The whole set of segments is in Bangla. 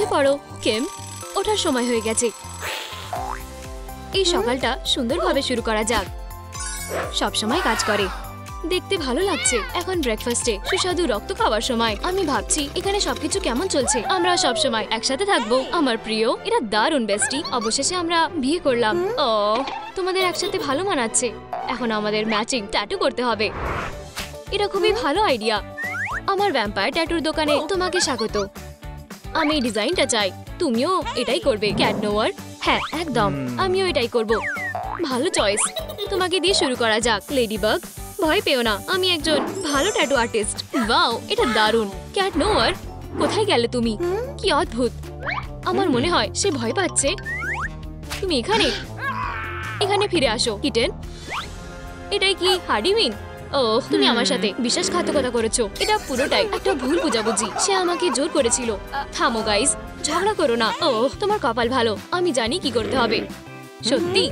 উঠে পড়ো কিম, ওঠার সময় হয়ে গেছে। এই সকালটা সুন্দরভাবে শুরু করা যাক। সব সময় কাজ করে, দেখতে ভালো লাগছে। এখন ব্রেকফাস্টে সুস্বাদু রক্ত খাওয়ার সময়। আমি ভাবছি এখানে সবকিছু কেমন চলছে। আমরা সব সময় একসাথে থাকবো, আমার প্রিয়। এরা দারুণ বেস্টি। অবশেষে আমরা বিয়ে করলাম। ও, তোমাদের একসাথে ভালো মানাচ্ছে। এখন আমাদের ম্যাচিং ট্যাটু করতে হবে। এটা খুবই ভালো আইডিয়া। আমার ভ্যাম্পায়ার ট্যাটুর দোকানে তোমাকে স্বাগত। আমি এই ডিজাইনটা চাই, তুমিও এটাই করবে ক্যাট নোয়ার? হ্যাঁ একদম, আমিও এটাই করব। ভালো চয়েস। তোমাকে দিয়ে শুরু করা যাক। লেডিবাগ, ভয় পেও না, আমি একজন ভালো ট্যাটু আর্টিস্ট। ওয়াও, এটা দারুণ। ক্যাট নোয়ার, কোথায় গেলে তুমি? কি অদ্ভুত। আমার মনে হয় সে ভয় পাচ্ছে। তুমি এখানে এখানে ফিরে আসো কিটেন। এটাই কি হার্ডিউইন? ও, তুমি আমার সাথে বিশ্বাসঘাতকতা করেছো। এটা পুরোটাই একটা ভুল বুঝাবুঝি। সে আমাকে জোর করেছিল। থামো গাইস, ঝগড়া করো না। ও, তোমার কপাল ভালো, আমি জানি কি করতে হবে। সত্যি?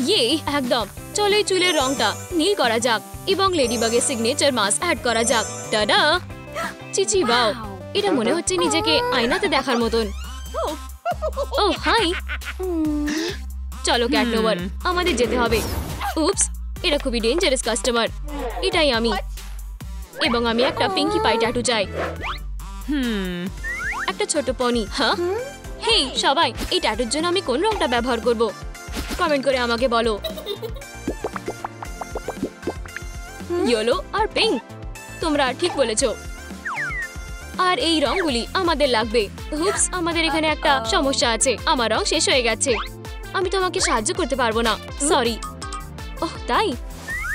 ইয়ে, একদম। চলো এই চুলের রংটা নীল করা যাক এবং লেডিবাগের সিগনেচার মাস্ক অ্যাড করা যাক। টাডা! চিচি, বাও, এটা মনে হচ্ছে নিজেকে আয়নাতে দেখার মতন। ও হাই, চলো ক্যাট নোভার, আমাদের যেতে হবে। উপস, এটা খুবই ডেঞ্জারাস কাস্টমার। এটাই আমি, এবং আমি একটা পিঙ্কি পাই ট্যাটু চাই। একটা ছোট পনি। হ্যাঁ, হেই সবাই, এই ট্যাটুর জন্য আমি কোন রংটা ব্যবহার করব? কমেন্ট করে আমাকে বলো। ইয়েলো আর পিঙ্ক, তোমরা ঠিক বলেছো। আর এই রংগুলি আমাদের লাগবে। হুপস, আমাদের এখানে একটা সমস্যা আছে। আমার রং শেষ হয়ে গেছে। আমি তোমাকে সাহায্য করতে পারবো না, সরি। ওহ তাই?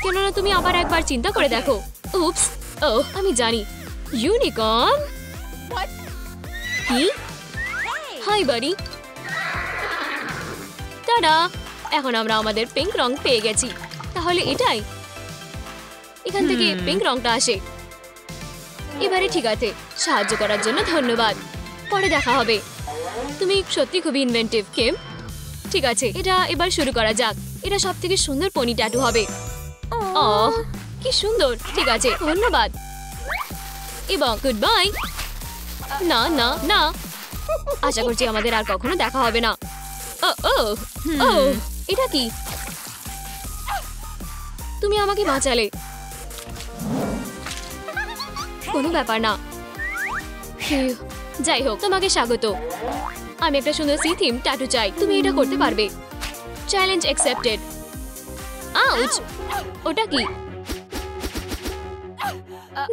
কেননা তুমি আবার একবার চিন্তা করে দেখো। উপস, ও আমি জানি। ইউনিকর্ন? কি? হাই বাড়ি। টাডা! এখন আমরা আমাদের পিঙ্ক রং পেয়ে গেছি। তাহলে এটাই, এখান থেকে পিঙ্ক রংটা আসে। এবারে ঠিক আছে, সাহায্য করার জন্য ধন্যবাদ। পরে দেখা হবে। তুমি সত্যি খুবই ইনভেন্টিভ কিম। ঠিক আছে, এটা এবার শুরু করা যাক। এটা সবথেকে সুন্দর পনি ট্যাটু হবে। ওহ, কি সুন্দর। ঠিক আছে, ধন্যবাদ এবং গুড বাই। না না না, আশা করছি আমাদের আর কখনো দেখা হবে না। ও ও ও, এটা কি? তুমি আমাকে বাঁচালে। কোনো ব্যাপার না। যাই হোক, তোমাকে স্বাগত। আমি একটা সুন্দর সি থিম ট্যাটু চাই। তুমি এটা করতে পারবে। Challenge accepted. আউচ, ওটা কি?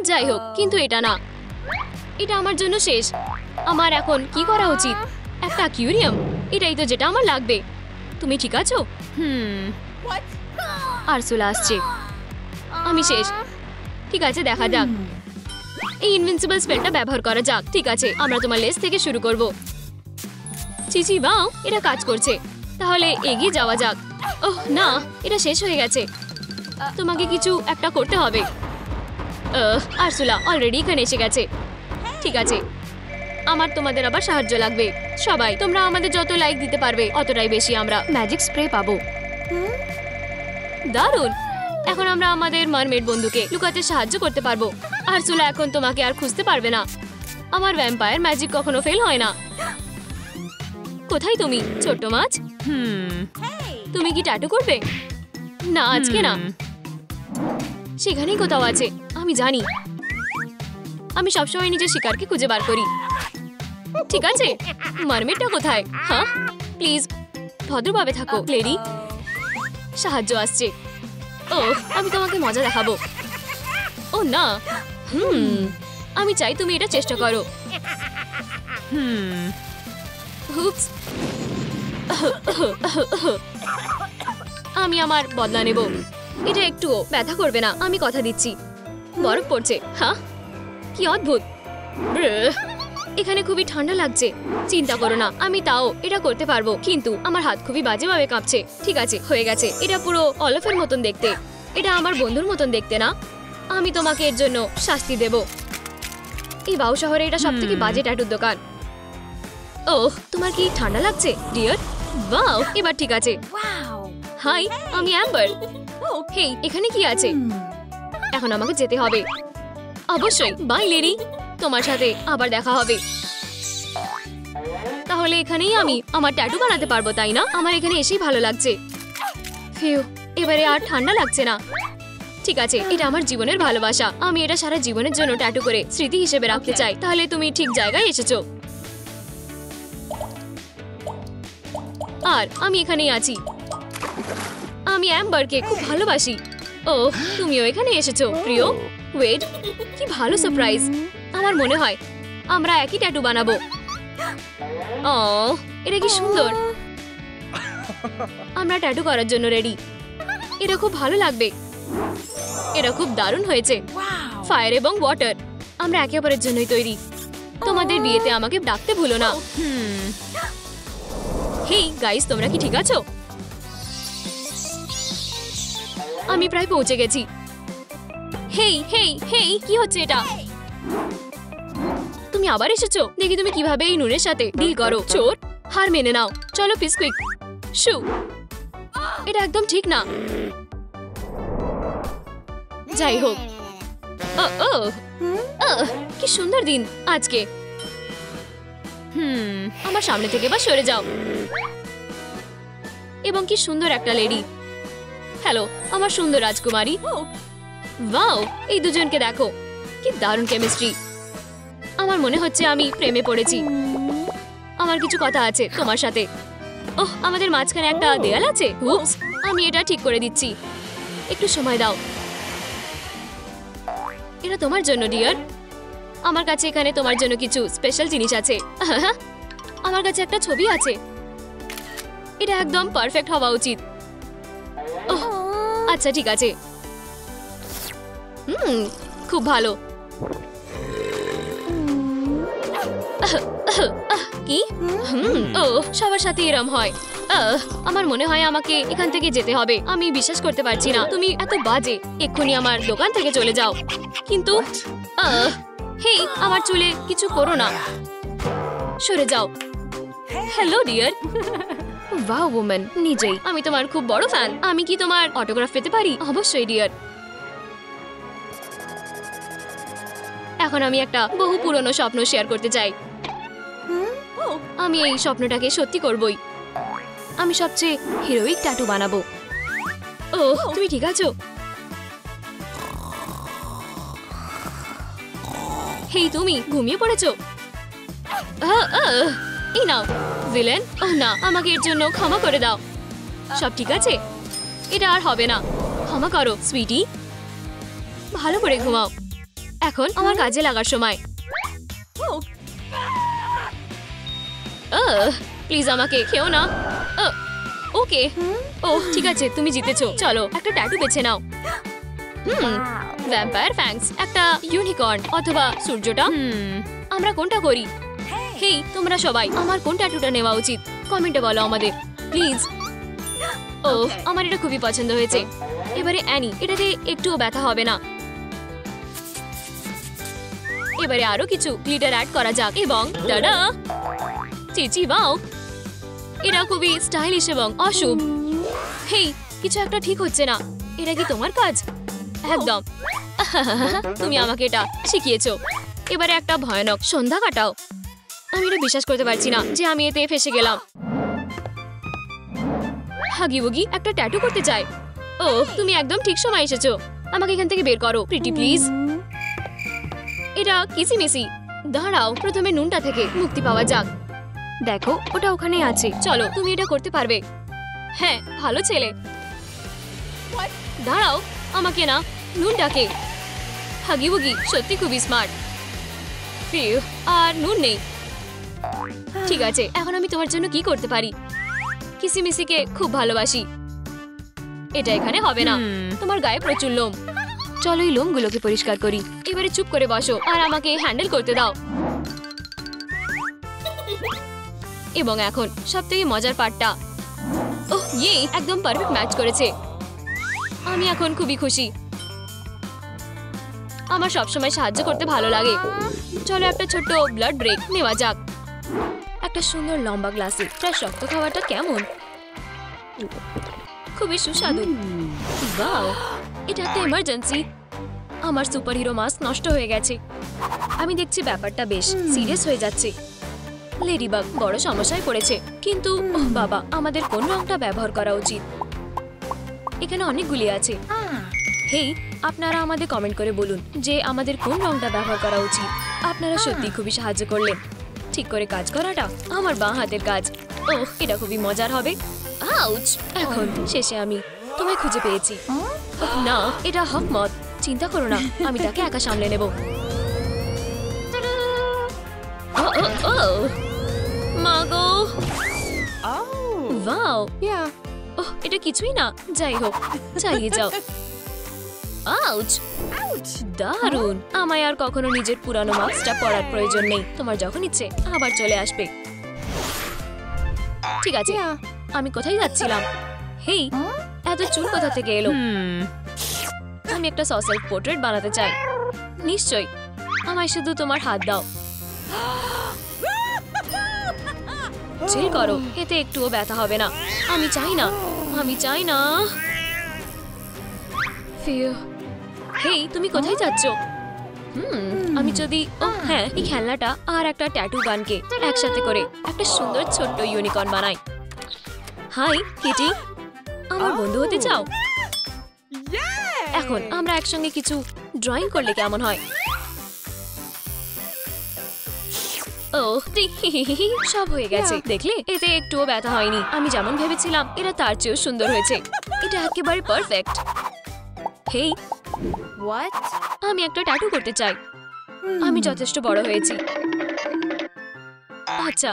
যাই হোক, কিন্তু এটা না, এটা আমার জন্য শেষ। আমার এখন কি করা উচিত? একটা অ্যাকুয়ারিয়াম, এটাই তো যেটা আমার লাগবে। তুমি ঠিক আছো? আরসুলা আসছে। আমি শেষ। ঠিক আছে, দেখা যাক। এই ইনভিনসিবল স্পেলটা ব্যবহার করা যাক। ঠিক আছে, আমরা তোমার লেজ থেকে শুরু করব। চিচি, বাও, এটা কাজ করছে। তাহলে এগিয়ে যাওয়া যাক। ওহ না, এটা শেষ হয়ে গেছে। তোমাকে কিছু একটা করতে হবে। আরসুলা অলরেডি এখানে এসে গেছে। ঠিক আছে, আমার তোমাদের আবার সাহায্য লাগবে। সবাই তোমরা আমাদের যত লাইক দিতে পারবে অতটাই বেশি আমরা ম্যাজিক স্প্রে পাবো। দারুণ! এখন আমরা আমাদের মারমেড বন্ধুকে লুকাতে সাহায্য করতে পারবো। আরসুলা এখন তোমাকে আর খুঁজতে পারবে না। আমার ভ্যাম্পায়ার ম্যাজিক কখনো ফেল হয় না। কোথায় তুমি, ছোট্ট মাছ? তুমি কি ট্যাটু করবে? না, আজকে না। সেখানেই কোথাও আছে, আমি জানি। আমি সবসময় নিজের শিকারকে খুঁজে বার করি। ঠিক আছে, মারমেডটা কোথায়? হ্যাঁ, প্লিজ ভদ্রভাবে থাকো লেডি। সাহায্য আসছে। ও, আমি তোমাকে মজা দেখাবো। ও না, আমি চাই তুমি এটা চেষ্টা করো। হুপস, আমি আমার বদলা নেব। এটা একটুও ব্যথা করবে না, আমি কথা দিচ্ছি। বরফ পড়ছে। হ্যাঁ, কি অদ্ভুত। এখানে খুবই ঠান্ডা লাগছে। চিন্তা করো না, আমি তাও এটা করতে পারবো, কিন্তু আমার হাত খুবই বাজেভাবে কাঁপছে। ঠিক আছে, হয়ে গেছে। এটা পুরো অলফের মতন দেখতে। এটা আমার বন্ধুর মতন দেখতে না। আমি তোমাকে এর জন্য শাস্তি দেব। এই বাউ শহরে এটা সবথেকে বাজে ট্যাটুর দোকান। ওহ, তোমার কি ঠান্ডা লাগছে ডিয়ার? ওয়াও, এবার ঠিক আছে। হাই, আমি অ্যাম্বার। হেই, এখানে কি আছে? এখন আমাকে যেতে হবে। অবশ্যই, বাই লেডি। তোমার সাথে আবার দেখা হবে। তাহলে এখানেই আমি আমার ট্যাটু বানাতে পারবো, তাই না? আমার এখানে এসেই ভালো লাগছে। ফিউ, এবারে আর ঠান্ডা লাগছে না। ঠিক আছে, এটা আমার জীবনের ভালোবাসা। আমি এটা সারা জীবনের জন্য ট্যাটু করে স্মৃতি হিসেবে রাখতে চাই। তাহলে তুমি ঠিক জায়গায় এসেছো। আর আমি এখানেই আছি। আমি অ্যাম্বারকে খুব ভালোবাসি। ও, তুমিও এখানে এসেছো প্রিয়। ওয়েট, কি ভালো সারপ্রাইজ। আমার মনে হয় আমরা একই ট্যাটু বানাবো। ও, এটা কি সুন্দর। আমরা ট্যাটু করার জন্য রেডি। এটা খুব ভালো লাগবে। এটা খুব দারুণ হয়েছে। ফায়ার এবং ওয়াটার, আমরা একে অপরের জন্যই তৈরি। তোমাদের বিয়েতে আমাকে ডাকতে ভুলো না। হেই গাইস, তোমরা কি ঠিক আছো? আমি প্রায় পৌঁছে গেছি। হেই হেই হেই, কি হচ্ছে এটা? তুমি আবার এসেছো? দেখি তুমি কিভাবে এই নুনের সাথে ডিল করো। চোর, হার মেনে নাও। চলো পিসকুইক। শু, এটা একদম ঠিক না। যাই হোক, কি সুন্দর দিন আজকে। আমার সামনে থেকে বা সরে যাও। এবং কি সুন্দর একটা লেডি। হ্যালো, আমার সুন্দর রাজকুমারী। ওয়াও, এই দুজনকে দেখো, কি দারুণ কেমিস্ট্রি। আমার মনে হচ্ছে আমি প্রেমে পড়েছি। আমার কিছু কথা আছে তোমার সাথে। ওহ, আমাদের মাঝখানে একটা দেয়াল আছে। উপস, আমি এটা ঠিক করে দিচ্ছি। একটু সময় দাও। এটা তোমার জন্য ডিয়ার। আমার কাছে এখানে তোমার জন্য কিছু স্পেশাল জিনিস আছে। আমার কাছে একটা ছবি আছে। এটা একদম পারফেক্ট হওয়া উচিত। ওহ, আচ্ছা ঠিক আছে। খুব ভালো। কি? ও, সবার সাথে এরম হয়। আমার মনে হয় আমাকে এখান থেকে যেতে হবে। আমি বিশ্বাস করতে পারছি না তুমি এত বাজে। এক্ষুনি আমার দোকান থেকে চলে যাও। কিন্তু হেই, আমার চুলে কিছু করো না। সরে যাও। Hello dear. ওয়াও ওম্যান, নিজেই আমি তোমার খুব বড় ফ্যান। আমি কি তোমার অটোগ্রাফ পেতে পারি? অবশ্যই ডিয়ার। এখন আমি একটা বহু পুরনো স্বপ্ন শেয়ার করতে চাই। আমি এই স্বপ্নটাকে সত্যি করবই। আমি সবচেয়ে হিরোইক ট্যাটু বানাবো। ও, তুমি ঠিক আছো? হেই, তুমি ঘুমিয়ে পড়েছো? এই নাও ভিলেন। ওহ না, আমাকে এর জন্য ক্ষমা করে দাও। সব ঠিক আছে? এটা আর হবে না। ক্ষমা করো সুইটি। ভালো করে ঘুমাও। এখন আমার কাজে লাগার সময়। প্লিজ আমাকে খেও না। ওকে, ও ঠিক আছে, তুমি জিতেছো। চলো একটা ট্যাটু বেছে নাও। ভ্যাম্পায়ার ফ্যাংস, একটা ইউনিকর্ন অথবা সূর্যটা। আমরা কোনটা করি? হেই তোমরা সবাই, আমার কোন ট্যাটুটা নেওয়া উচিত কমেন্টে বলো আমাদের প্লিজ। ও, আমার এটা খুবই পছন্দ হয়েছে। এবারে অ্যানি, এটাতে একটুও ব্যথা হবে না। এবারে আরো কিছু গ্লিটার অ্যাড করা যাক এবং টাডা, চিচি ওয়াও, এটা খুবই স্টাইলিশ এবং অশুভ। হেই, কিছু একটা ঠিক হচ্ছে না। এটা কি তোমার কাজ? একদম। তুমি আমাকে এটা শিখিয়েছো। এবারে একটা ভয়ানক সন্ধ্যা কাটাও। আমি এটা বিশ্বাস করতে পারছি না যে আমি এতে ফেসে গেলাম। হাগি বুগি একটা ট্যাটু করতে চাই। ও, তুমি একদম ঠিক সময় এসেছো। আমাকে এখান থেকে বের করো প্রিটি প্লিজ। এটা কিসিমিসি। দাঁড়াও, প্রথমে নুনটা থেকে মুক্তি পাওয়া যাক। দেখো, ওটা ওখানে আছে। চলো, তুমি এটা করতে পারবে। হ্যাঁ, ভালো ছেলে। দাঁড়াও, আমাকে না, নুনটাকে। হাগি বুগি সত্যি খুবই স্মার্ট। আর নুন নেই। ঠিক আছে, এখন আমি তোমার জন্য কি করতে পারি? কিসিমিসিকে খুব ভালোবাসি। এটা এখানে হবে না। তোমার গায়ে প্রচুর লোম। চলো এই লোমগুলোকে পরিষ্কার করি। এবারে চুপ করে বসো আর আমাকে হ্যান্ডেল করতে দাও। এবং এখন সবথেকে মজার পার্টটা। ওহ ইয়ে, একদম পারফেক্ট ম্যাচ করেছে। আমি এখন খুবই খুশি। আমার সবসময় সাহায্য করতে ভালো লাগে। চলো একটা ছোট্ট ব্লাড ব্রেক নেওয়া যাক। একটা সুন্দর লম্বা গ্লাসে প্রায় শক্ত খাওয়াটা কেমন? খুবই সুস্বাদু। ওয়াও, এটা একটা এমার্জেন্সি। আমার সুপারহিরো মাস্ক নষ্ট হয়ে গেছে। আমি দেখছি ব্যাপারটা বেশ সিরিয়াস হয়ে যাচ্ছে। লেডিবাগ বড় সমস্যায় পড়েছে। কিন্তু ওহ বাবা, আমাদের কোন রংটা ব্যবহার করা উচিত? এখানে অনেকগুলি আছে। হেই, আপনারা আমাদের কমেন্ট করে বলুন যে আমাদের কোন রংটা ব্যবহার করা উচিত। আপনারা সত্যি খুবই সাহায্য করলেন। ঠিক করে কাজ করাটা আমার বাঁ হাতের কাজ। ওহ, এটা খুবই মজার হবে। আউচ! এখন শেষে আমি তোমায় খুঁজে পেয়েছি। ওহ, না, এটা হকমত। চিন্তা করো না, আমি তাকে একা সামলে নেব। মাগো, ওয়াও, ওহ, এটা কিছুই না। যাই হোক, চালিয়ে যাও। আউচ! দারুণ। আমায় আর কখনো নিজের পুরানো মাস্কটা পরার প্রয়োজন নেই। তোমার যখন ইচ্ছে আবার চলে আসবে। ঠিক আছে, আমি কোথায় যাচ্ছিলাম? হেই, এত চুল কোথা থেকে এলো? আমি একটা সসেলফ পোর্ট্রেট বানাতে চাই। নিশ্চয়ই, আমায় শুধু তোমার হাত দাও। চিল করো, এতে একটুও ব্যথা হবে না। আমি চাই না, আমি চাই না। হেই, তুমি কোথায় যাচ্ছ? আমি যদি হ্যাঁ, এই খেলনাটা আর একটা ট্যাটু গানকে একসাথে করে একটা সুন্দর ছোট্ট ইউনিকর্ন বানাই। হাই কিটি, আমার বন্ধু হতে চাও? এখন আমরা একসঙ্গে কিছু ড্রয়িং করলে কেমন হয়? ওহ, সব হয়ে গেছে। দেখলে, এতে একটুও ব্যথা হয়নি। আমি যেমন ভেবেছিলাম এটা তার চেয়েও সুন্দর হয়েছে। এটা একেবারে পারফেক্ট। হেই, আমি একটা ট্যাটু করতে চাই। আমি যথেষ্ট বড় হয়েছি। আচ্ছা,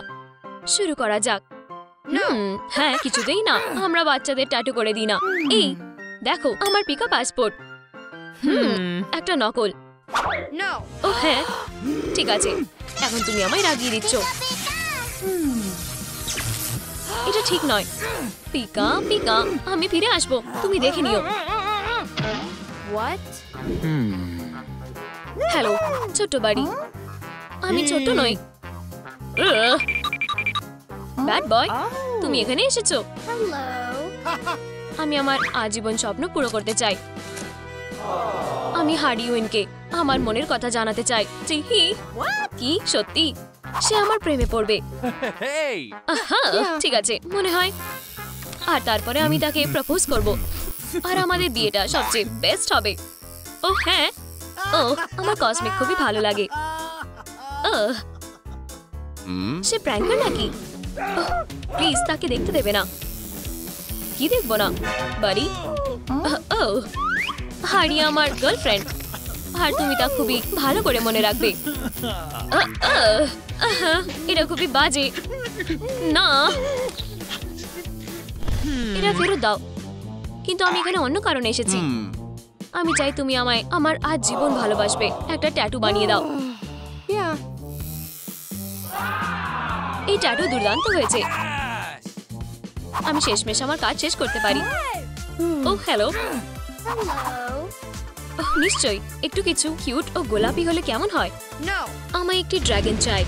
শুরু করা যাক। হ্যাঁ, কিছুতেই না। আমরা বাচ্চাদের ট্যাটু করে দিই না। এই দেখো, আমার পিকা পাসপোর্ট। একটা নকল। ও হ্যাঁ, ঠিক আছে। এখন তুমি আমায় রাগিয়ে দিচ্ছ। এটা ঠিক নয়। পিকা পিকা, আমি ফিরে আসবো, তুমি দেখে নিও। হ্যালো, ছোট্ট বাড়ি। আমি ছোট্ট নই। ব্যাড বয়, তুমি এখানে এসেছো। আমি আমার আজীবন স্বপ্ন পুরো করতে চাই। আমি হার্ডি উইনকে আমার মনের কথা জানাতে চাই। কি সত্যি? সে আমার প্রেমে পড়বে। ঠিক আছে, মনে হয়। আর তারপরে আমি তাকে প্রপোজ করব। আর আমাদের বিয়েটা সবচেয়ে বেস্ট হবে। ও হ্যাঁ, ও আমার কসমিক খুবই ভালো লাগে। সে প্র্যাঙ্কার নাকি? প্লিজ তাকে দেখতে দেবে না। কি দেখবো না বাড়ি? ও হারিয়া আমার গার্লফ্রেন্ড। আর তুমি তা খুবই ভালো করে মনে রাখবে। এটা খুবই বাজে। না, এটা ফেরত দাও। কিন্তু আমি এখানে অন্য কারণে এসেছি। আমি চাই তুমি আমায় আমার আজ জীবন ভালোবাসবে একটা ট্যাটু বানিয়ে দাও। এই ট্যাটু দুর্দান্ত হয়েছে। আমি শেষমেশ আমার কাজ শেষ করতে পারি। ও হ্যালো। নিশ্চয়ই, একটু কিছু কিউট ও গোলাপি হলে কেমন হয়? আমায় একটি ড্রাগন চাই।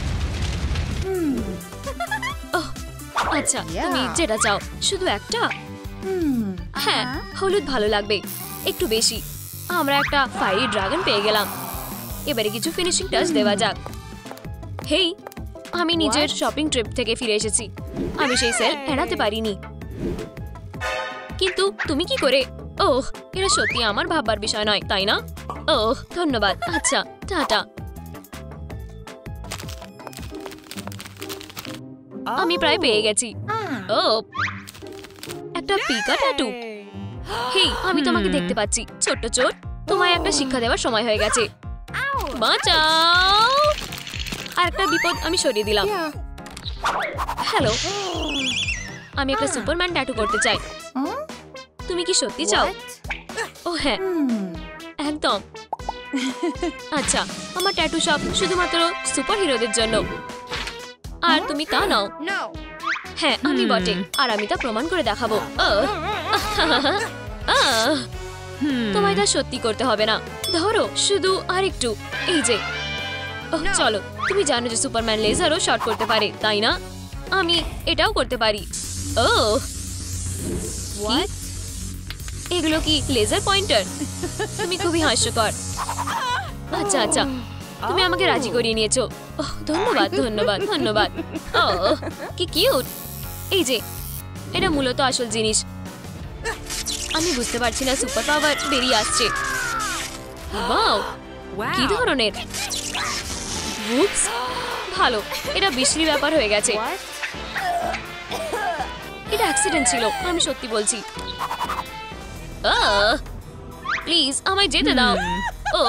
আচ্ছা, তুমি যেটা চাও। শুধু একটা? হ্যাঁ, হলুদ ভালো লাগবে, একটু বেশি। আমরা একটা ফায়ারি ড্রাগন পেয়ে গেলাম। এবারে কিছু ফিনিশিং টাচ দেওয়া যাক। হেই, আমি নিজের শপিং ট্রিপ থেকে ফিরে এসেছি। আমি সেই সেল এড়াতে পারিনি। কিন্তু তুমি কি করে? ওহ, এটা সত্যি আমার ভাববার বিষয় নয়, তাই না? ওহ, ধন্যবাদ। আচ্ছা, টাটা। আমি প্রায় পেয়ে গেছি। ও, একটা পিকা ট্যাটু। হেই, আমি তোমাকে দেখতে পাচ্ছি, ছোট্ট চোর। তোমায় একটা শিক্ষা দেওয়ার সময় হয়ে গেছে। বাঁচাও! আর একটা বিপদ আমি সরিয়ে দিলাম। হ্যালো, আমি একটা সুপারম্যান ট্যাটু করতে চাই। তুমি কি সত্যি চাও? ও হ্যাঁ, একদম। আচ্ছা, আমার ট্যাটু সব শুধুমাত্র সুপার হিরোদের জন্য। আর তুমি তা নাও। হ্যাঁ, আমি বটে। আর আমি তা প্রমাণ করে দেখাবো। তোমায় তা সত্যি করতে হবে না। ধরো শুধু আরেকটু। এই যে, চলো। তুমি জানো যে সুপারম্যান লেজারও শট করতে পারে, তাই না? আমি এটাও করতে পারি। ও, এগুলো কি লেজার পয়েন্টার? তুমি খুবই হাস্যকর। আচ্ছা আচ্ছা, তুমি আমাকে রাজি করিয়ে নিয়েছো। ওহ, ধন্যবাদ ধন্যবাদ ধন্যবাদ। ওহ, কি কিউট। এই যে এটা মূলত আসল জিনিস। আমি বুঝতে পারছি না সুপার পাওয়ার বেরিয়ে আসছে। ওয়াও, কি ধরনের? উপস, ভালো, এটা বিশ্রী ব্যাপার হয়ে গেছে। এটা অ্যাক্সিডেন্ট ছিল, আমি সত্যি বলছি। প্লিজ আমায় যেতে দাও। ও,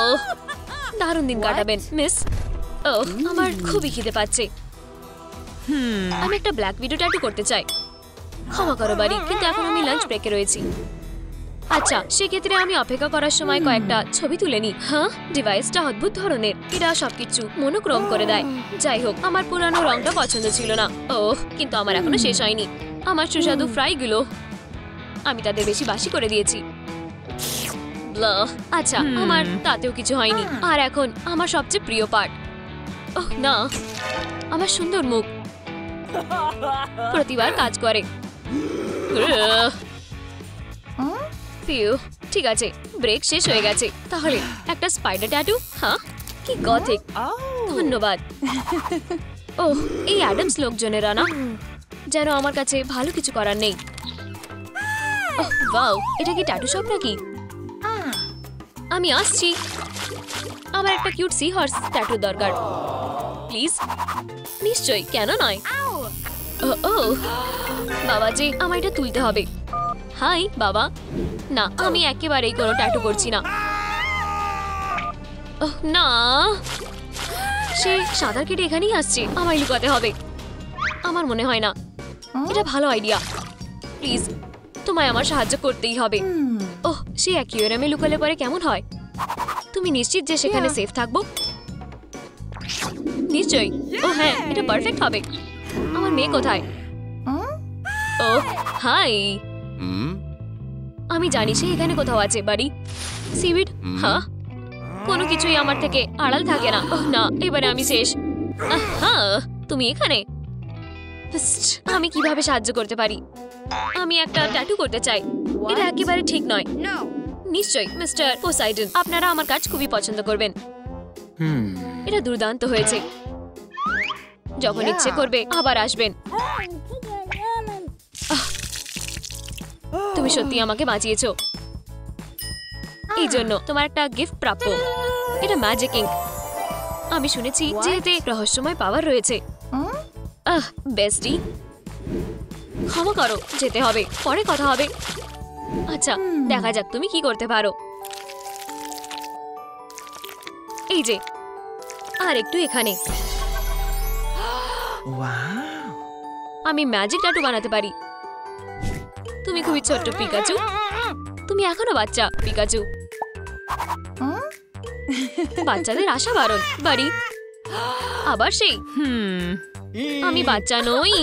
দারুণ দিন কাটাবেন মিস। ও, আমার খুবই খিদে পাচ্ছে। আমি একটা ব্ল্যাক ভিডিও ট্যাটু করতে চাই। ক্ষমা করো বাড়ি, কিন্তু এখন আমি লাঞ্চ ব্রেকে রয়েছি। আচ্ছা, সেক্ষেত্রে আমি অপেক্ষা করার সময় কয়েকটা ছবি তুলে নিই। হ্যাঁ, ডিভাইসটা অদ্ভুত ধরনের, এরা সবকিছু মনোক্রম করে দেয়। যাই হোক, আমার পুরানো রংটা পছন্দ ছিল না। ওহ, কিন্তু আমার এখনো শেষ হয়নি। আমার সুস্বাদু ফ্রাইগুলো আমি তাদের বেশি বাসি করে দিয়েছি। আচ্ছা, আমার তাতেও কিছু হয়নি। আর এখন আমার সবচেয়ে প্রিয় পার্ট। ওহ না, আমার সুন্দর মুখ প্রতিবার কাজ করে। ঠিক আছে, ব্রেক শেষ হয়ে গেছে। তাহলে একটা স্পাইডার ট্যাটু। হ্যাঁ, কি গথিক। ধন্যবাদ। ওহ, এই অ্যাডামস লোকজনেরা না, যেন আমার কাছে ভালো কিছু করার নেই। ওহ ওয়াও, এটা কি ট্যাটু শপ নাকি? আমি আসছি। আমার একটা কিউট সি হর্স ট্যাটু দরকার। প্লিজ। নিশ্চয়ই, কেন নয়। ও বাবা জি, আমার এটা তুলতে হবে। হাই বাবা। না, আমি একেবারেই কোনো ট্যাটু করছি না। ওহ না, সে সাঁতার কেটে এখানেই আসছে। আমায় লুকাতে হবে। আমার মনে হয় না এটা ভালো আইডিয়া। প্লিজ, তোমায় আমার সাহায্য করতেই হবে। ওহ, সে অ্যাকুয়ারিয়ামে লুকালে পরে কেমন হয়? তুমি নিশ্চিত যে সেখানে সেফ থাকবো? নিশ্চয়ই। ও হ্যাঁ, এটা পারফেক্ট হবে। আমার মেয়ে কোথায়? ও হাই, আমি জানি সে এখানে কোথাও আছে। বাড়ি সিউইড। হ্যাঁ, কোনো কিছুই আমার থেকে আড়াল থাকে না। ওহ না, এবারে আমি শেষ। হ্যাঁ, তুমি এখানে? আমি কিভাবে সাহায্য করতে পারি? আমি একটা ট্যাটু করতে চাই। এটা একেবারে ঠিক নয়। নিশ্চয়ই মিস্টার পোসাইডন, আপনারা আমার কাজ খুবই পছন্দ করবেন। এটা দুর্দান্ত হয়েছে। যখন ইচ্ছে করবে আবার আসবেন। তুমি সত্যি আমাকে বাঁচিয়েছো। এই জন্য তোমার একটা গিফট প্রাপ্য। এটা ম্যাজিক ইঙ্ক। আমি শুনেছি যে এতে রহস্যময় পাওয়ার রয়েছে। বেস্টি, ক্ষমা করো, যেতে হবে, পরে কথা হবে। আচ্ছা, দেখা যাক তুমি কি করতে পারো। এই যে, আর একটু এখানে। আমি ম্যাজিক ট্যাটু বানাতে পারি। তুমি খুবই ছোট্ট পিকাচু। তুমি এখনো বাচ্চা পিকাচু। বাচ্চাদের আশা বারণ। বাড়ি আবার সেই। আমি বাচ্চা নই।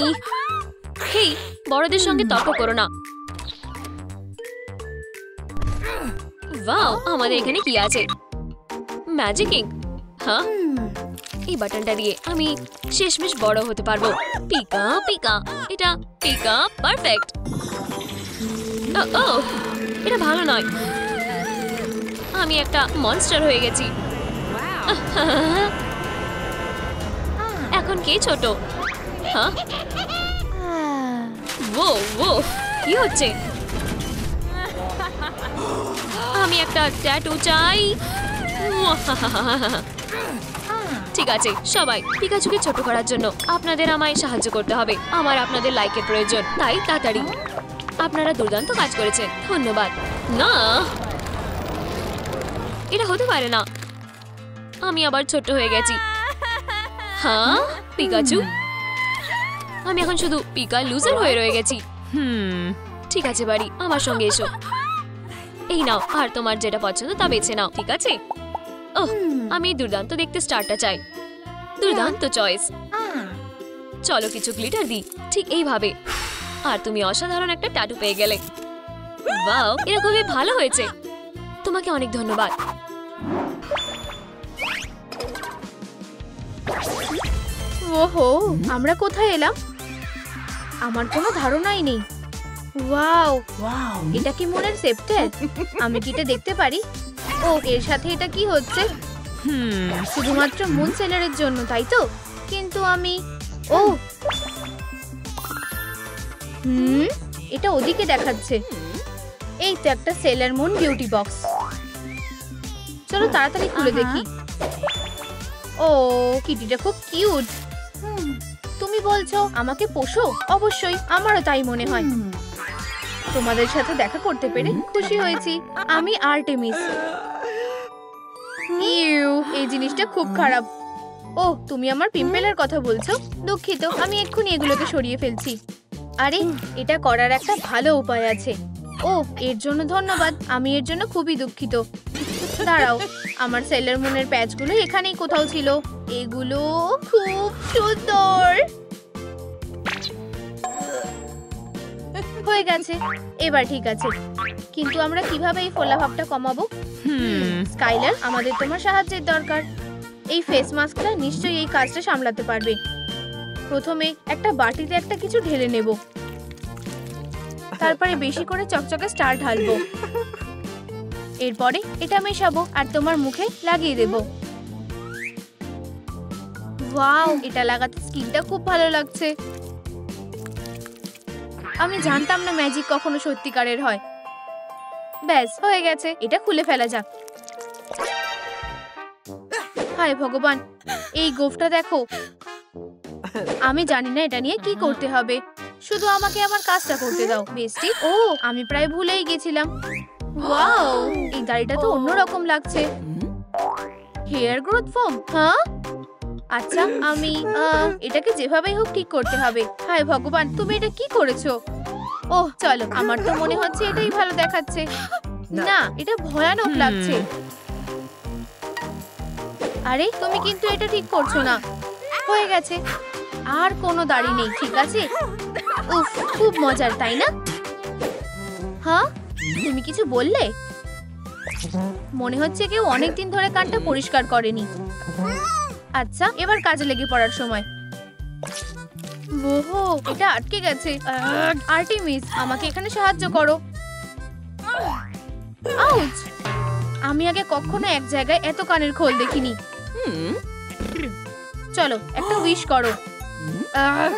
হেই, বড়দের সঙ্গে তর্ক করো না। ওয়াও, আমাদের এখানে কি আছে? Magic ink. হ্যাঁ, এই বাটনটা দিয়ে আমি শেষমেশ বড় হতে পারবো। পিকা পিকা, এটা পিকা পারফেক্ট। ও, এটা ভালো নয়। আমি একটা মনস্টার হয়ে গেছি। এখন কে ছোট? হ্যাঁ, ও ও, কি হচ্ছে? আমি একটা ট্যাটু চাই। ঠিক আছে সবাই, পিকাচুকে ছোট করার জন্য আপনাদের আমায় সাহায্য করতে হবে। আমার আপনাদের লাইকের প্রয়োজন, তাই তাড়াতাড়ি। আপনারা দুর্দান্ত কাজ করেছেন, ধন্যবাদ। না, এটা হতে পারে না। আমি আবার ছোট হয়ে গেছি। হ্যাঁ পিকাচু, আমি এখন শুধু পিকা লুজার হয়ে রয়ে গেছি। ঠিক আছে বাড়ি, আমার সঙ্গে এসো। এই নাও, আর তোমার যেটা পছন্দ তা বেছে নাও। ঠিক আছে? ওহ, আমি দুর্দান্ত দেখতে স্টারটা চাই। দুর্দান্ত চয়েস। চলো কিছু গ্লিটার দিই, ঠিক এইভাবে। আর তুমি অসাধারণ একটা ট্যাটু পেয়ে গেলে। ওয়াও, এটা খুবই ভালো হয়েছে। তোমাকে অনেক ধন্যবাদ। ওহো, আমরা কোথায় এলাম? আমার কোনো ধারণাই নেই। ওয়াও, এটা কি মনের সেপ্টের? আমি কি এটা দেখতে পারি? ও, এর সাথে এটা কি হচ্ছে? শুধুমাত্র মুন সেলারের জন্য, তাই তো? কিন্তু আমি ও এটা ওদিকে দেখাচ্ছে। এই তো একটা সেলার মুন বিউটি বক্স। চলো তাড়াতাড়ি খুলে দেখি। ও কিটিটা খুব কিউট। তুমি বলছো আমাকে পোষো? অবশ্যই, আমারও তাই মনে হয়। তোমাদের সাথে দেখা করতে পেরে খুশি হয়েছি। আমি আর্টেমিস। ইউ, এই জিনিসটা খুব খারাপ। ও তুমি আমার পিম্পলের কথা বলছো? দুঃখিত, আমি এক্ষুনি এগুলোকে সরিয়ে ফেলছি। আরে এটা করার একটা ভালো উপায় আছে। ও এর জন্য ধন্যবাদ, আমি এর জন্য খুবই দুঃখিত। দাঁড়াও, আমার সেলার মুনের প্যাচগুলো এখানেই কোথাও ছিল। এগুলো খুব সুন্দর। হয়ে গেছে, এবার ঠিক আছে। কিন্তু আমরা কিভাবে এই ফোলা ভাবটা কমাবো? স্কাইলার, আমাদের তোমার সাহায্যের দরকার। এই ফেস মাস্কটা নিশ্চয়ই এই কাজটা সামলাতে পারবে। প্রথমে একটা বাটিতে একটা কিছু ঢেলে নেব, তারপরে বেশি করে চকচকে স্টার ঢালবো। এরপরে এটা মেশাবো আর তোমার মুখে লাগিয়ে দেব। ওয়াও, এটা লাগাতে স্কিনটা খুব ভালো লাগছে। আমি জানতাম না ম্যাজিক কখনো সত্যিকারের হয়। ব্যাস হয়ে গেছে, এটা খুলে ফেলা যাক। হায় ভগবান, এই গোফটা দেখো। আমি জানি না এটা নিয়ে কি করতে হবে, শুধু আমাকে আমার কাজটা করতে দাও। বেস্টি, ও আমি প্রায় ভুলেই গেছিলাম। ওয়াও, এই দাড়িটা তো অন্যরকম লাগছে। Hair growth foam? হ্যাঁ আচ্ছা, আমি এটাকে যেভাবেই হোক ঠিক করতে হবে। হায় ভগবান, তুমি এটা কি করেছো? ওহ চলো, আমার তো মনে হচ্ছে এটাই ভালো দেখাচ্ছে। না, এটা ভয়ানক লাগছে। আরে তুমি কিন্তু এটা ঠিক করছো না। হয়ে গেছে, আর কোনো দাড়ি নেই, ঠিক আছে? উফ, খুব মজার, তাই না? হ্যাঁ, তুমি কিছু বললে? মনে হচ্ছে কেউ অনেকদিন ধরে কানটা পরিষ্কার করেনি। আচ্ছা, এবার কাজে লেগে পড়ার সময়। ওহো, এটা আটকে গেছে। আর্টেমিস, আমাকে এখানে সাহায্য করো। আউচ! আমি আগে কখনো এক জায়গায় এত কানের খোল দেখিনি। চলো একটা উইশ করো।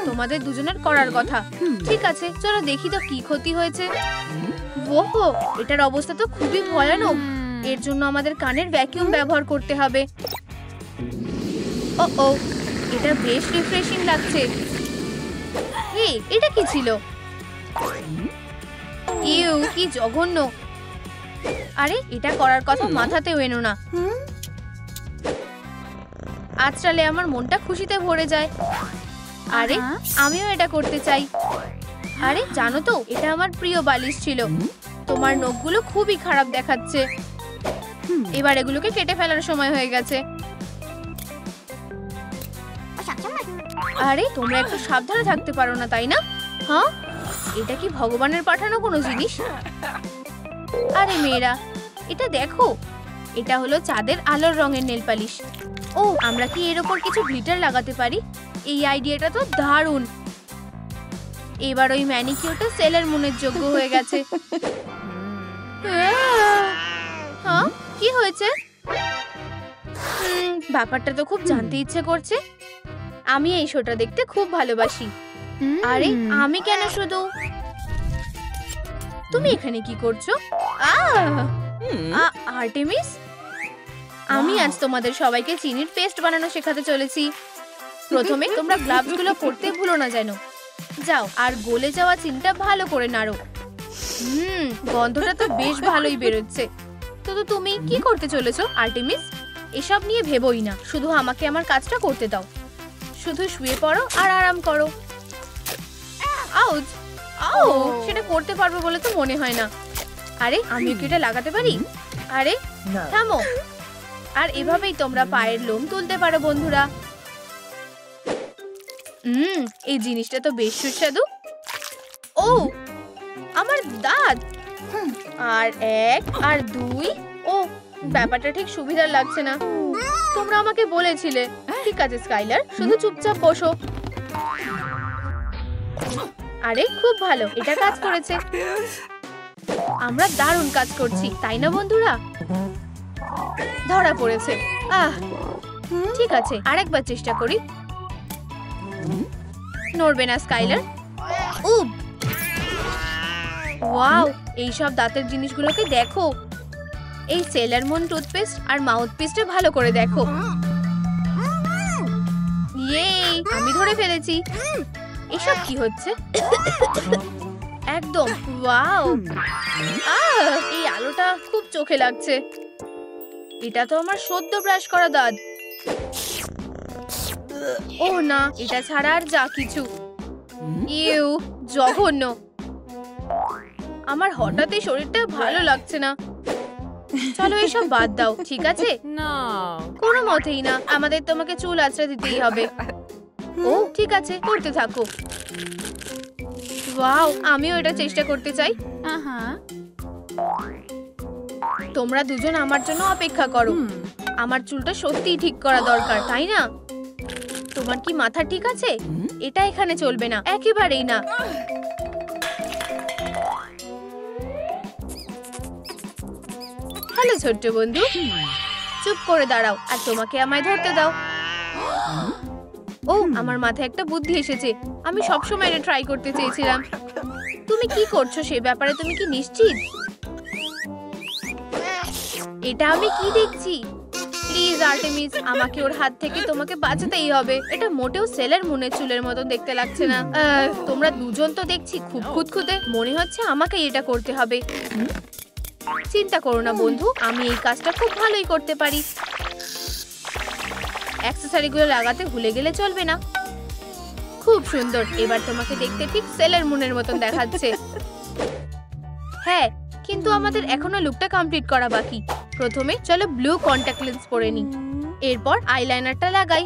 তোমাদের দুজনের করার কথা। ঠিক আছে, চলো দেখি তো কি ক্ষতি হয়েছে। ওহো, এটার অবস্থা তো খুবই ভয়ানক। এর জন্য আমাদের কানের ভ্যাকুয়াম ব্যবহার করতে হবে। ও, এটা বেশ রিফ্রেশিং লাগছে। এই, এটা কি ছিল? ইউ, কি জঘন্য। আরে এটা করার কথা মাথাতেও এনো না। আজকালে আমার মনটা খুশিতে ভরে যায়। আরে আমিও এটা করতে চাই। আরে জানো তো, এটা আমার প্রিয় বালিশ ছিল। তোমার নখগুলো খুবই খারাপ দেখাচ্ছে। এবার এগুলোকে কেটে ফেলার সময় হয়ে গেছে। আরে তোমরা একটু সাবধানে থাকতে পারো না, তাই না? হ্যাঁ, এটা কি ভগবানের পাঠানো কোনো জিনিস? আরে মেয়েরা, এটা দেখো, এটা হলো চাঁদের আলোর রঙের নেল পালিশ। ও, আমরা কি এর উপর কিছু গ্লিটার লাগাতে পারি? এই আইডিয়াটা তো দারুণ। এবার ওই ম্যানিকিউরটা সেলার মুনের যোগ্য হয়ে গেছে। হ্যাঁ, কি হয়েছে? ব্যাপারটা তো খুব জানতে ইচ্ছে করছে। আমি এই শোটা দেখতে খুব ভালোবাসি। আরে আমি কেন শুধু? তুমি এখানে কি করছো? আর্টেমিস, আমি আজ তোমাদের সবাইকে চিনির পেস্ট বানানো শেখাতে চলেছি। প্রথমে তোমরা গ্লাভসগুলো পরতে ভুলো না যেন। যাও আর গলে যাওয়া চিনিটা ভালো করে নাড়ো। গন্ধটা তো বেশ ভালোই বেরোচ্ছে। তো তুমি কি করতে চলেছো আর্টেমিস? এসব নিয়ে ভেবোই না, শুধু আমাকে আমার কাজটা করতে দাও। শুধু শুয়ে পড়ো আর আরাম করো। আউচ! সেটা করতে পারবো বলে তো মনে হয় না। আরে আমিও কি এটা লাগাতে পারি? আরে থামো। আর এভাবেই তোমরা পায়ের লোম তুলতে পারো বন্ধুরা। এই জিনিসটা তো বেশ সুস্বাদু। ও, আমার দাঁত। আর 1 আর 2। ও, ব্যাপারটা ঠিক সুবিধার লাগছে না। তোমরা আমাকে বলেছিলে। ঠিক আছে স্কাইলার, শুধু চুপচাপ বসো। আরে খুব ভালো, এটা কাজ করেছে। আমরা দারুণ কাজ করছি, তাই না বন্ধুরা? ধরা পড়েছে। ঠিক আছে, আরেকবার চেষ্টা করি। নড়বে না স্কাইলার। ওয়াও, এইসব দাঁতের জিনিসগুলোকে দেখো। এই সেলার মুন টুথপেস্ট আর মাউথপিসটা ভালো করে দেখো। ইয়ে, আমি ধরে ফেলেছি। এসব কি হচ্ছে? একদম ওয়াও। এই আলোটা খুব চোখে লাগছে। এটা তো আমার সদ্য ব্রাশ করা দাঁত। ও না, এটা ছাড়া আর যা কিছু। ইউ, জঘন্য। আমার হঠাৎই শরীরটা ভালো লাগছে না। চলো এসব বাদ দাও, ঠিক আছে? কোনো মতেই না, আমাদের তোমাকে চুল আঁচড়ে দিতেই হবে। ও ঠিক আছে, করতে থাকো। ওয়াও, আমিও এটা চেষ্টা করতে চাই। তোমরা দুজন আমার জন্য অপেক্ষা করো। আমার চুলটা সত্যিই ঠিক করা দরকার, তাই না? তোমার কি মাথা ঠিক আছে? এটা এখানে চলবে না, একেবারেই না। হ্যালো ছোট্ট বন্ধু, চুপ করে দাঁড়াও আর তোমাকে আমায় ধরতে দাও। ও, আমার মাথায় একটা বুদ্ধি এসেছে। আমি সবসময় এটা ট্রাই করতে চেয়েছিলাম। তুমি কি করছো সে ব্যাপারে তুমি কি নিশ্চিত? এটা আমি কি দেখছি? প্লিজ আর্টেমিস, আমাকে ওর হাত থেকে তোমাকে বাঁচাতেই হবে। এটা মোটেও সেলার মুনের চুলের মতন দেখতে লাগছে না। তোমরা দুজন তো দেখছি খুব খুঁতখুঁতে। মনে হচ্ছে আমাকেই এটা করতে হবে। চিন্তা করো না বন্ধু, আমি এই কাজটা খুব ভালোই করতে পারি। অ্যাকসেসরিগুলো লাগাতে ভুলে গেলে চলবে না। খুব সুন্দর, এবার তোমাকে দেখতে ঠিক সেলার মুনের মতন দেখাচ্ছে। হ্যাঁ, কিন্তু আমাদের এখনো লুকটা কমপ্লিট করা বাকি। প্রথমে চলো ব্লু কন্টাক্ট লেন্স পরে নি, এরপর আইলাইনারটা লাগাই।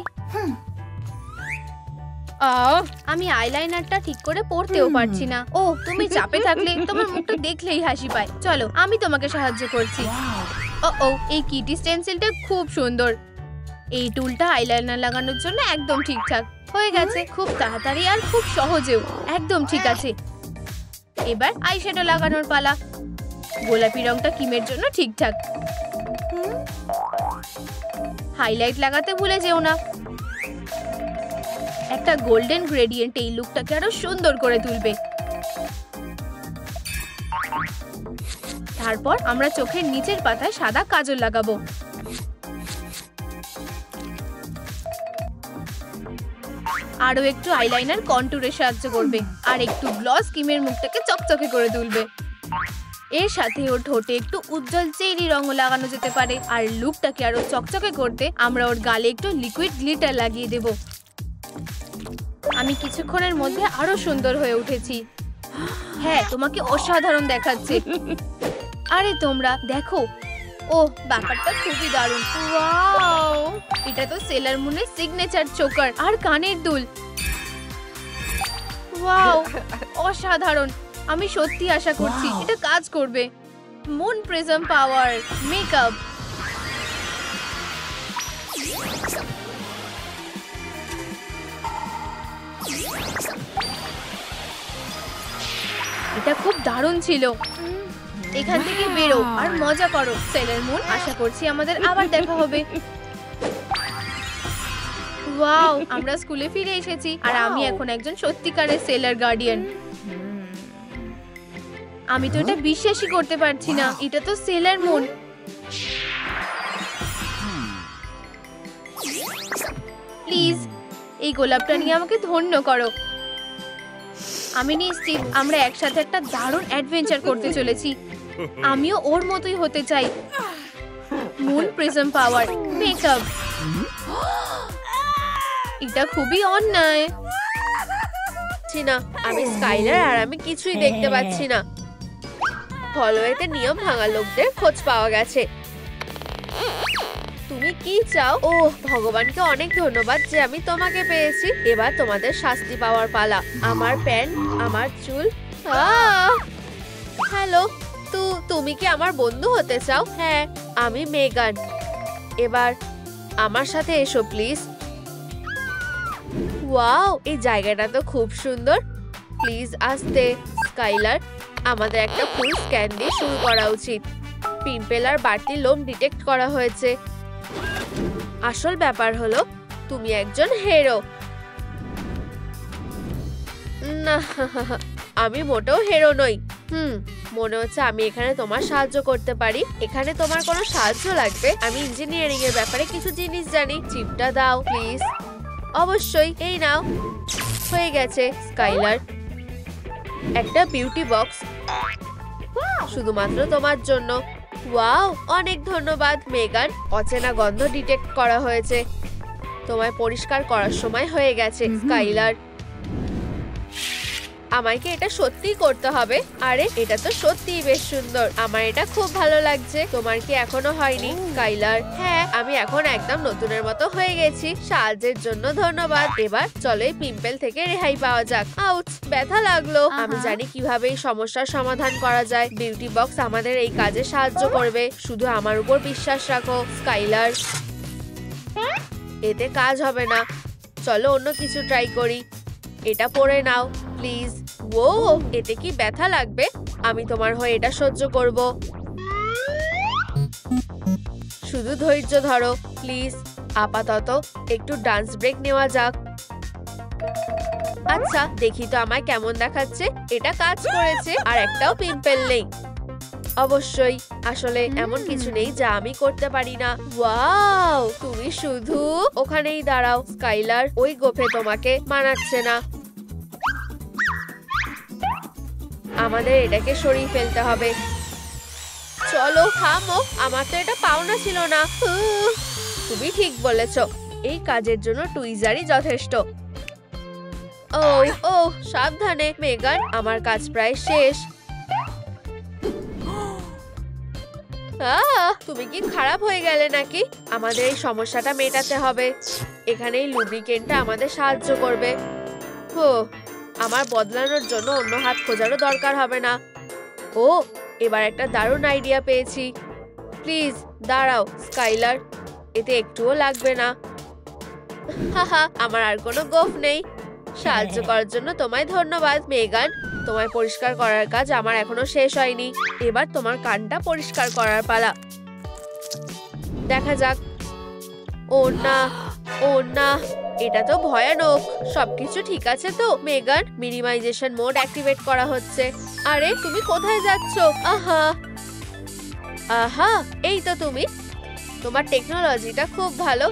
আমি আইলাইনারটা ঠিক করে পড়তেও পারছি না। ও, তুমি চাপে থাকলে তোমার মুখটা দেখলেই হাসি পায়। চলো আমি তোমাকে সাহায্য করছি। ও, এই কিটি স্টেন্সিলটা খুব সুন্দর। এই টুলটা আইলাইনার লাগানোর জন্য একদম ঠিকঠাক হয়ে গেছে। খুব তাড়াতাড়ি আর খুব সহজেও। একদম ঠিক আছে। এবার আইশ্যাডো লাগানোর পালা। গোলাপি রংটা কিমের জন্য ঠিকঠাক। হাইলাইট লাগাতে ভুলে যেও না। একটা গোল্ডেন গ্রেডিয়েন্ট এই লুকটাকে আরো সুন্দর করে তুলবে। তারপর আমরা চোখের নিচের পাতায় সাদা কাজল লাগাবো। আরো একটু আইলাইনার কন্টুরে সাহায্য করবে, আর একটু গ্লস কিমের মুখটাকে চকচকে করে তুলবে। এর সাথে ওর ঠোঁটে একটু উজ্জ্বল চেরি রঙ লাগানো যেতে পারে। আর লুকটাকে আরো চকচকে করতে আমরা ওর গালে একটু লিকুইড গ্লিটার লাগিয়ে দেব। আমি কিছুক্ষণের মধ্যে আরো সুন্দর হয়ে উঠেছি। হ্যাঁ, তোমাকে অসাধারণ দেখাচ্ছে। আরে তোমরা দেখো, ও ব্যাপারটা খুবই দারুণ। ওয়াও, এটা তো সেলার মুনের সিগনেচার চোকার আর কানের দুল। ওয়াও, অসাধারণ। আমি সত্যি আশা করছি এটা কাজ করবে। মুন প্রিজম পাওয়ার মেকআপ। এটা খুব দারুণ ছিল। এখান থেকে বেরো আর মজা করো সেলার মুন। আশা করছি আমাদের আবার দেখা হবে। ওয়াও, আমরা স্কুলে ফিরে এসেছি আর আমি এখন একজন সত্যিকারের সেলার গার্ডিয়ান। আমি তো এটা বিশ্বাসই করতে পারছি না। এটা তো সেলার মুন। প্লিজ এই গোলাপটা নিয়ে আমাকে ধন্য করো। আমি নিশ্চিত আমরা একসাথে একটা দারুণ অ্যাডভেঞ্চার করতে চলেছি। আমিও ওর মতোই হতে চাই। মুন প্রিজম পাওয়ার মেকআপ। এটা খুবই অন্যায়। না, আমি স্কাইলার আর আমি কিছুই দেখতে পাচ্ছি না। হলওয়েতে নিয়ম ভাঙা লোকদের খোঁজ পাওয়া গেছে। তুমি কি চাও? ও ভগবানকে অনেক ধন্যবাদ যে আমি তোমাকে পেয়েছি। এবার তোমাদের শাস্তি পাওয়ার পালা। আমার প্যান্ট, আমার চুল। হ্যালো, তুমি কি আমার বন্ধু হতে চাও? হ্যাঁ, আমি মেগান। এবার আমার সাথে এসো প্লিজ। ওয়াও, এই জায়গাটা তো খুব সুন্দর। প্লিজ আসতে। স্কাইলার, আমাদের একটা ফুল স্ক্যান দিয়ে শুরু করা উচিত। পিম্পল আর বাড়তি লোম ডিটেক্ট করা হয়েছে। আসল ব্যাপার হলো তুমি একজন হিরো। না, আমি মোটেও হিরো নই। মনে হচ্ছে আমি এখানে তোমার সাহায্য করতে পারি। এখানে তোমার কোনো সাহায্য লাগবে? আমি ইঞ্জিনিয়ারিং এর ব্যাপারে কিছু জিনিস জানি। চিপটা দাও প্লিজ। অবশ্যই, এই নাও। হয়ে গেছে স্কাইলার, একটা বিউটি বক্স শুধুমাত্র তোমার জন্য। ওয়াও, অনেক ধন্যবাদ মেগান। অচেনা গন্ধ ডিটেক্ট করা হয়েছে। তোমায় পরিষ্কার করার সময় হয়ে গেছে স্কাইলার। আমাকে এটা সত্যিই করতে হবে। আরে এটা তো সত্যিই বেশ সুন্দর, আমার এটা খুব ভালো লাগছে। তোমার কি এখনো হয়নি স্কাইলার? হ্যাঁ, আমি এখন একদম নতুনের মতো হয়ে গেছি। সাহায্যের জন্য ধন্যবাদ। এবার চলো এই পিম্পল থেকে রেহাই পাওয়া যাক। আউচ, ব্যথা লাগলো। আমি জানি কিভাবে এই সমস্যার সমাধান করা যায়। বিউটি বক্স আমাদের এই কাজে সাহায্য করবে। শুধু আমার উপর বিশ্বাস রাখো স্কাইলার। এতে কাজ হবে না, চলো অন্য কিছু ট্রাই করি। এটা পরে নাও প্লিজ। ও, এতে কি ব্যথা লাগবে? আমি তোমার হয়ে এটা সহ্য করব। শুধু ধৈর্য ধরো প্লিজ। আপাতত একটু ডান্স ব্রেক নেওয়া যাক। আচ্ছা, দেখি তো আমায় কেমন দেখাচ্ছে। এটা কাজ করেছে, আর একটাও পিম্পল নেই। অবশ্যই, আসলে এমন কিছু নেই যা আমি করতে পারি না। ওয়াও, তুমি শুধু ওখানেই দাঁড়াও স্কাইলার। ওই গোফে তোমাকে মানাচ্ছে না। আমাদের এটাকে সরিয়ে ফেলতে হবে। চলো থামো, আমার তো এটা পাওনা ছিল না। তুমি ঠিক বলেছ, এই কাজের জন্য টুইজারই যথেষ্ট। ও ও, সাবধানে মেগান, আমার কাজ প্রায় শেষ। তুমি কি খারাপ হয়ে গেলে নাকি? আমাদের এই সমস্যাটা মেটাতে হবে। এখানে এই লুব্রিকেন্টটা আমাদের সাহায্য করবে। হো, আমার বদলানোর জন্য অন্য হাত খোঁজারও দরকার হবে না। ও, এবার একটা দারুণ আইডিয়া পেয়েছি। প্লিজ দাঁড়াও স্কাইলার, এতে একটুও লাগবে না। হাহা, আমার আর কোনো গোফ নেই। সাহায্য করার জন্য তোমায় ধন্যবাদ মেগান। তোমায় পরিষ্কার করার কাজ আমার এখনো শেষ হয়নি। এবার তোমার কানটা পরিষ্কার করার পালা। দেখা যাক। ও না, ও না, এটা তো ভয়ানক। সবকিছু ঠিক আছে তো মেগান? মিনিমাইজেশন মোড অ্যাক্টিভেট করা হচ্ছে। আরে তুমি কোথায় যাচ্ছ? আহা আহা, এই তো তুমি। তোমার টেকনোলজিটা খুব ভালো।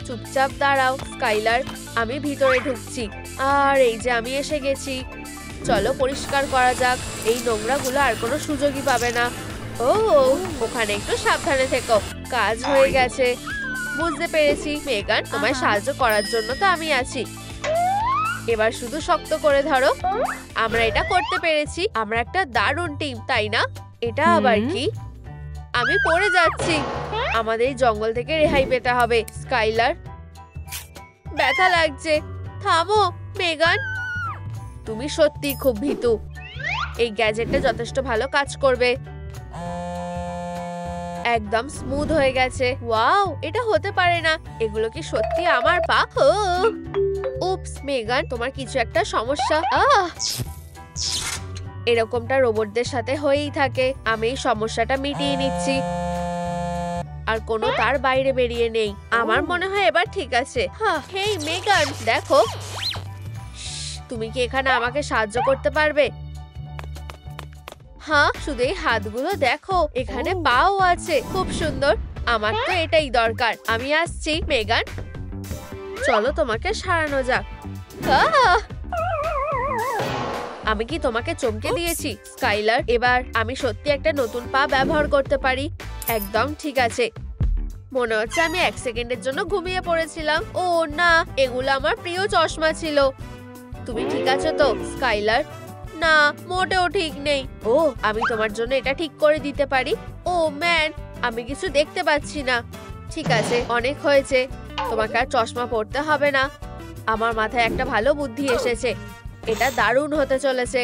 চুপচাপ দাঁড়াও স্কাইলার, আমি ভিতরে ঢুকছি। আর এই যে আমি এসে গেছি। চলো পরিষ্কার করা যাক। এই নোংরাগুলো আর কোনো সুযোগই পাবে না। ও, ওখানে একটু সাবধানে থেকো। কাজ হয়ে গেছে। বুঝতে পেরেছি মেগান, তোমায় সাহায্য করার জন্য তো আমি আছি। এবার শুধু শক্ত করে ধরো। আমরা এটা করতে পেরেছি। আমরা একটা দারুণ টিম, তাই না? এটা আবার কি? আমি পড়ে যাচ্ছি। আমাদের এই জঙ্গল থেকে রেহাই পেতে হবে স্কাইলার। ব্যথা লাগছে। থামো মেগান, তুমি সত্যি খুব ভীতু। এই গ্যাজেটটা যথেষ্ট ভালো কাজ করবে। একদম স্মুথ হয়ে গেছে। ওয়াও, এটা হতে পারে না। এগুলো কি সত্যি আমার পা? উপস মেগান, তোমার কিছু একটা সমস্যা। এরকমটা রোবটদের সাথে হয়েই থাকে। আমি এই সমস্যাটা মিটিয়ে নিচ্ছি। আর কোনো তার বাইরে বেরিয়ে নেই। আমার মনে হয় এবার ঠিক আছে। হেই মেগান, দেখো। তুমি কি এখানে আমাকে সাহায্য করতে পারবে? হ্যাঁ, শুধু এই হাতগুলো দেখো, এখানে পাও আছে। খুব সুন্দর। আমার তো এটাই দরকার। আমি আসছি মেগান। চলো তোমাকে সারানো যাক। আমি কি তোমাকে চমকে দিয়েছি স্কাইলার? এবার আমি সত্যি একটা নতুন পা ব্যবহার করতে পারি। একদম ঠিক আছে। মনে হচ্ছে আমি 1 সেকেন্ডের জন্য ঘুমিয়ে পড়েছিলাম। ও না, এগুলো আমার প্রিয় চশমা ছিল। তুমি ঠিক আছো তো স্কাইলার? না, মোটেও ঠিক নেই। ও, আমি তোমার জন্য এটা ঠিক করে দিতে পারি। ও ম্যান, আমি কিছু দেখতে পাচ্ছি না। ঠিক আছে, অনেক হয়েছে। তোমাকে আর চশমা পড়তে হবে না। আমার মাথায় একটা ভালো বুদ্ধি এসেছে। এটা দারুণ হতে চলেছে।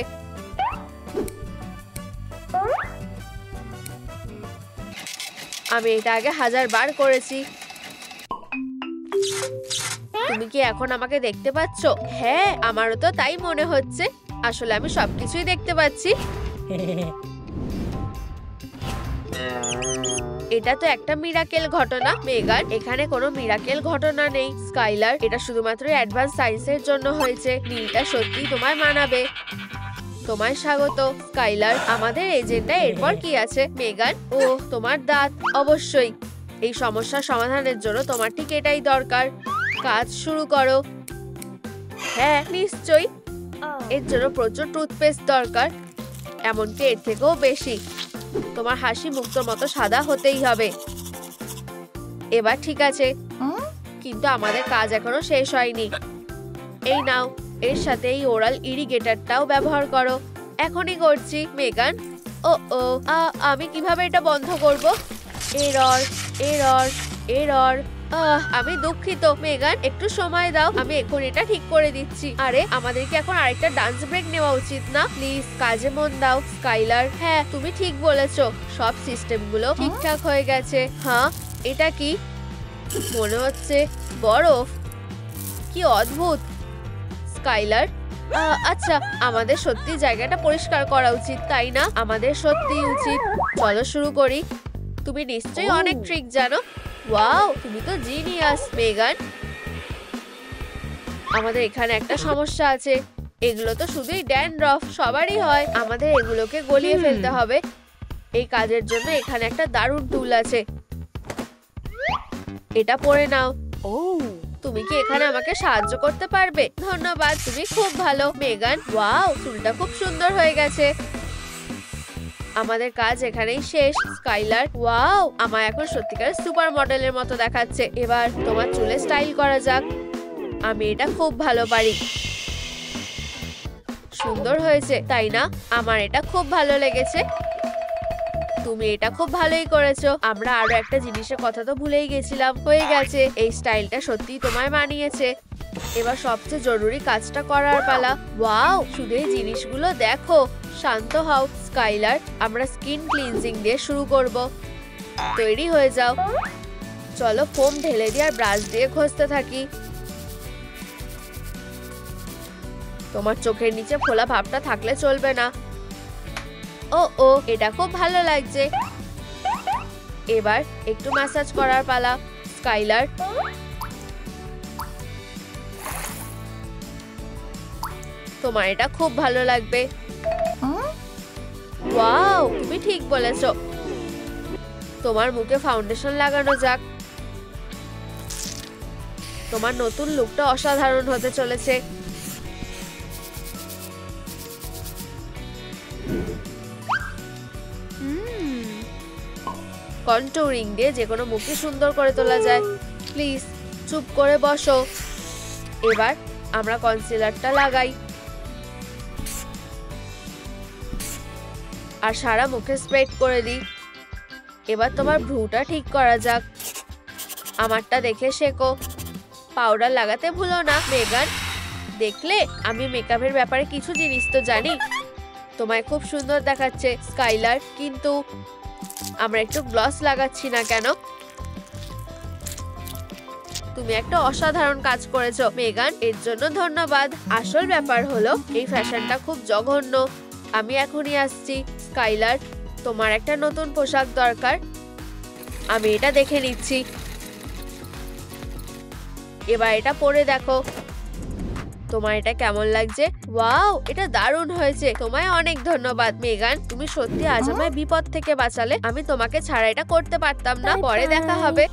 আমি এটা আগে 1000 বার করেছি। তুমি কি এখন আমাকে দেখতে পাচ্ছ? হ্যাঁ, আমারও তো তাই মনে হচ্ছে। আসলে আমি সবকিছুই দেখতে পাচ্ছি। এটা তো একটা মিরাকেল ঘটনা। মেগান, এখানে কোনো মিরাকেল ঘটনা নেই। স্কাইলার, এটা শুধুমাত্র অ্যাডভান্স সায়েন্সের জন্য হয়েছে। নীলটা সত্যি তোমায় মানাবে। তোমায় স্বাগত স্কাইলার। আমাদের এজেন্ডা এরপর কি আছে? মেগান, ও তোমার দাঁত। অবশ্যই এই সমস্যার সমাধানের জন্য তোমার ঠিক এটাই দরকার। কাজ শুরু করো। হ্যাঁ, নিশ্চয়ই। এর জন্য প্রচুর টুথপেস্ট দরকার, এমনকি এর থেকেও বেশি। তোমার হাসি মুক্তোর মতো সাদা হতেই হবে। এবার ঠিক আছে, কিন্তু আমাদের কাজ এখনো শেষ হয়নি। এই নাও, এর সাথে এই ওরাল ইরিগেটরটাও ব্যবহার করো। এখনই করছি। মেগান, ও ও আমি কিভাবে এটা বন্ধ করব? Error error error. আমি দুঃখিত মেগান, একটু সময় দাও, আমি এখন এটা ঠিক করে দিচ্ছি। আরে, আমাদেরকে এখন আরেকটা ডান্স ব্রেক নেওয়া উচিত না? প্লিজ কাজে মন দাও স্কাইলার। হ্যাঁ, তুমি ঠিক বলেছো, সব সিস্টেমগুলো ঠিকঠাক হয়ে গেছে। হ্যাঁ, এটা কি? মনে হচ্ছে বরফ। কি অদ্ভুত। স্কাইলার, আচ্ছা, আমাদের সত্যি জায়গাটা পরিষ্কার করা উচিত, তাই না? আমাদের সত্যি উচিত। চলো শুরু করি। তুমি নিশ্চয়ই অনেক ট্রিক জানো। ওয়াও, তুমি তো জিনিয়াস মেগান। আমাদের এখানে একটা সমস্যা আছে। এগুলো তো শুধুই ড্যান্ড্রফ, সবারই হয়। আমাদের এগুলোকে গলিয়ে ফেলতে হবে। এই কাজের জন্য এখানে একটা দারুণ টুল আছে। এটা পরে নাও। তুমি কি এখানে আমাকে সাহায্য করতে পারবে? ধন্যবাদ, তুমি খুব ভালো মেগান। ওয়াও, চুলটা খুব সুন্দর হয়ে গেছে। আমাদের কাজ এখানেই শেষ স্কাইলার। ওয়াও, আমার এখন সত্যিকার সুপার মডেলের মতো দেখাচ্ছে। এবার তোমার চুলে স্টাইল করা যাক। আমি এটা খুব ভালো পারি। সুন্দর হয়েছে, তাই না? আমার এটা খুব ভালো লেগেছে। তুমি এটা খুব ভালোই করেছো। আমরা আরো একটা জিনিসের কথা তো ভুলেই গেছিলাম। হয়ে গেছে, এই স্টাইলটা সত্যিই তোমায় মানিয়েছে। এবার সবচেয়ে জরুরি কাজটা করার পালা। ওয়াও, শুধু এই জিনিসগুলো দেখো। শান্ত হও স্কাইলার, আমরা স্কিন ক্লিনজিং দিয়ে শুরু করব। তৈরি হয়ে যাও। চলো ফোম ঢেলে দিয়ে আর ব্রাশ দিয়ে ঘষতে থাকি। তোমার চোখের নিচে ফোলা ভাবটা থাকলে চলবে না। ও ও, এটা খুব ভালো লাগছে। এবার একটু ম্যাসাজ করার পালা স্কাইলার। তোমার এটা খুব ভালো লাগবে। ওয়াও, তুমি ঠিক বলেছো। তোমার মুখে ফাউন্ডেশন লাগানো যাক। তোমার নতুন লুকটা অসাধারণ হতে চলেছে। কন্টুরিং দিয়ে যে কোনো মুখে সুন্দর করে তোলা যায়। প্লিজ চুপ করে বসো। এবার আমরা কনসিলারটা লাগাই আর সারা মুখে স্প্রেড করে দিই। এবার তোমার ভ্রুটা ঠিক করা যাক। আমারটা দেখে শেখো। পাউডার লাগাতে ভুলো না মেগান। দেখলে, আমি মেকআপের ব্যাপারে কিছু জিনিস তো জানি। তোমায় খুব সুন্দর দেখাচ্ছে স্কাইলার, কিন্তু আমরা একটু গ্লস লাগাচ্ছি না কেন? তুমি একটা অসাধারণ কাজ করেছো মেগান, এর জন্য ধন্যবাদ। আসল ব্যাপার হলো এই ফ্যাশনটা খুব জঘন্য। আমি এখনই আসছি স্কাইলার, তোমার একটা নতুন পোশাক দরকার। আমি এটা দেখে নিচ্ছি। এবার এটা পরে দেখো। তোমার এটা কেমন লাগছে? ওয়াও, এটা দারুণ হয়েছে। তোমায় অনেক ধন্যবাদ মেগান, তুমি সত্যি আজ আমায় বিপদ থেকে বাঁচালে। আমি তোমাকে ছাড়া এটা করতে পারতাম না। পরে দেখা হবে।